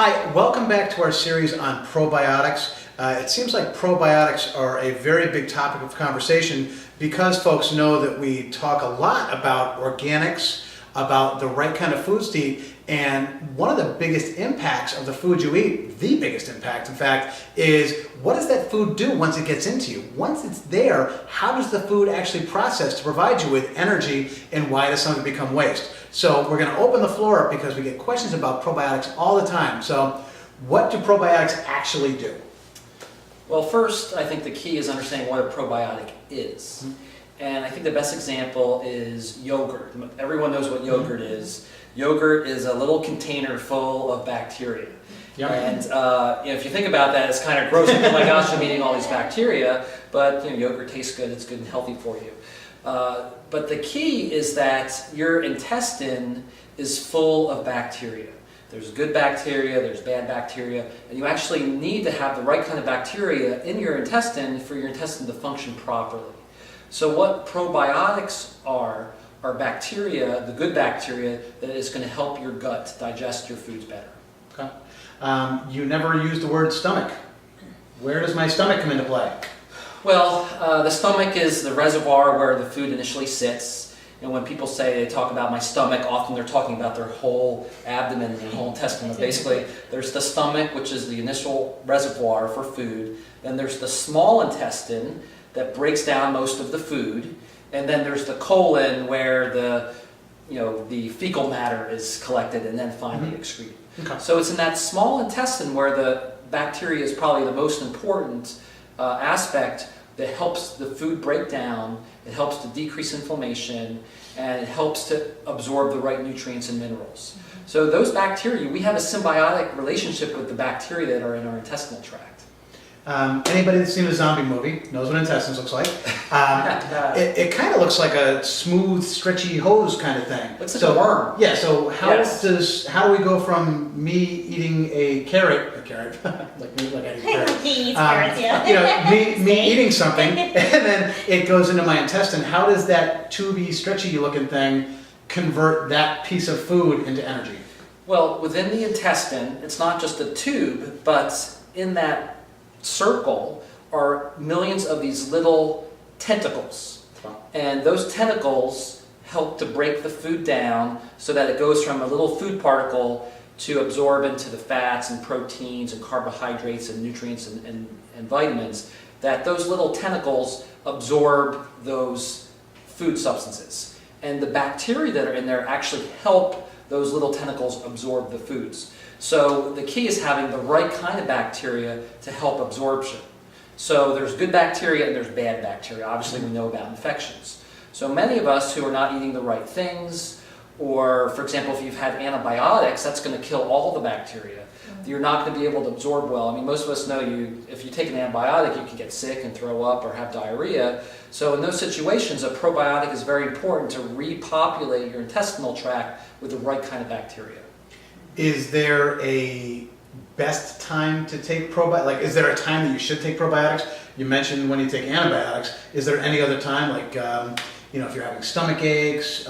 Hi, welcome back to our series on probiotics. It seems like probiotics are a very big topic of conversation because folks know that we talk a lot about organics, about the right kind of foods to eat, and one of the biggest impacts of the food you eat, the biggest impact in fact, is what does that food do once it gets into you? Once it's there, how does the food actually process to provide you with energy, and why does something become waste? So we're going to open the floor up because we get questions about probiotics all the time. So what do probiotics actually do? Well, first, I think the key is understanding what a probiotic is. And I think the best example is yogurt. Everyone knows what yogurt is. Yogurt is a little container full of bacteria. Yep. And if you think about that, it's kind of gross. Oh my gosh, I'm eating all these bacteria. But yogurt tastes good. It's good and healthy for you. But the key is that your intestine is full of bacteria. There's good bacteria, there's bad bacteria, and you actually need to have the right kind of bacteria in your intestine for your intestine to function properly. So what probiotics are bacteria, the good bacteria, that is going to help your gut digest your foods better. Okay. You never used the word stomach. Where does my stomach come into play? Well, the stomach is the reservoir where the food initially sits. And when people say they talk about my stomach, often they're talking about their whole abdomen and their whole intestine. But basically, there's the stomach, which is the initial reservoir for food. Then there's the small intestine that breaks down most of the food. And then there's the colon where the fecal matter is collected and then finally excreted. Okay. So it's in that small intestine where the bacteria is probably the most important aspect that helps the food break down, it helps to decrease inflammation, and it helps to absorb the right nutrients and minerals. So those bacteria, we have a symbiotic relationship with the bacteria that are in our intestinal tract. Anybody that's seen a zombie movie knows what intestines looks like. It kind of looks like a smooth, stretchy hose kind of thing. Looks like a worm. Yeah. So how do we go from me eating a carrot, like I eat carrot. He eats carrots, yeah. Me eating something, and then it goes into my intestine. How does that tubey, stretchy looking thing convert that piece of food into energy? Well, within the intestine, it's not just a tube, but in that circle are millions of these little tentacles. And those tentacles help to break the food down so that it goes from a little food particle to absorb into the fats and proteins and carbohydrates and nutrients and vitamins, that those little tentacles absorb those food substances. And the bacteria that are in there actually help those little tentacles absorb the foods. So the key is having the right kind of bacteria to help absorption. So there's good bacteria and there's bad bacteria. Obviously we know about infections. So many of us who are not eating the right things, or for example if you've had antibiotics, that's going to kill all the bacteria. You're not going to be able to absorb well. I mean, most of us know if you take an antibiotic you can get sick and throw up or have diarrhea. So in those situations a probiotic is very important to repopulate your intestinal tract with the right kind of bacteria. Is there a best time to take probiotics? Like, is there a time that you should take probiotics? You mentioned when you take antibiotics. Is there any other time, like, if you're having stomach aches,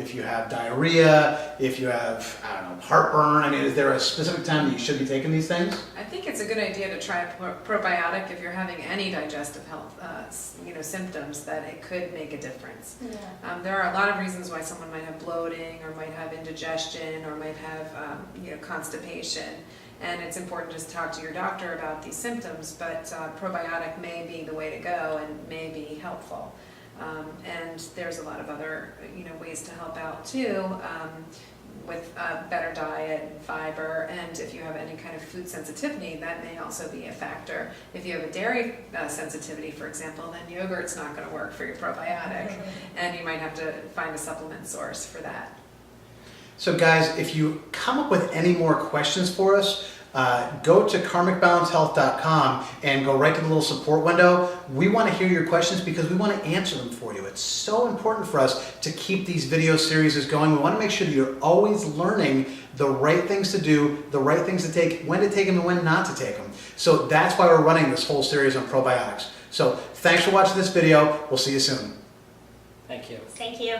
if you have diarrhea, if you have, heartburn? I mean, is there a specific time that you should be taking these things? I think it's a good idea to try a probiotic if you're having any digestive health, symptoms, that it could make a difference. Yeah. There are a lot of reasons why someone might have bloating, or might have indigestion, or might have, constipation. And it's important to just talk to your doctor about these symptoms, but probiotic may be the way to go and may be helpful. And there's a lot of other, ways to help out too, with a better diet and fiber. And if you have any kind of food sensitivity, that may also be a factor. If you have a dairy sensitivity, for example, then yogurt's not going to work for your probiotic, and you might have to find a supplement source for that. So guys, if you come up with any more questions for us, go to karmicbalancehealth.com and go right to the little support window. We want to hear your questions because we want to answer them for you. It's so important for us to keep these video series going. We want to make sure that you're always learning the right things to do, the right things to take, when to take them and when not to take them. So that's why we're running this whole series on probiotics. So thanks for watching this video. We'll see you soon. Thank you. Thank you.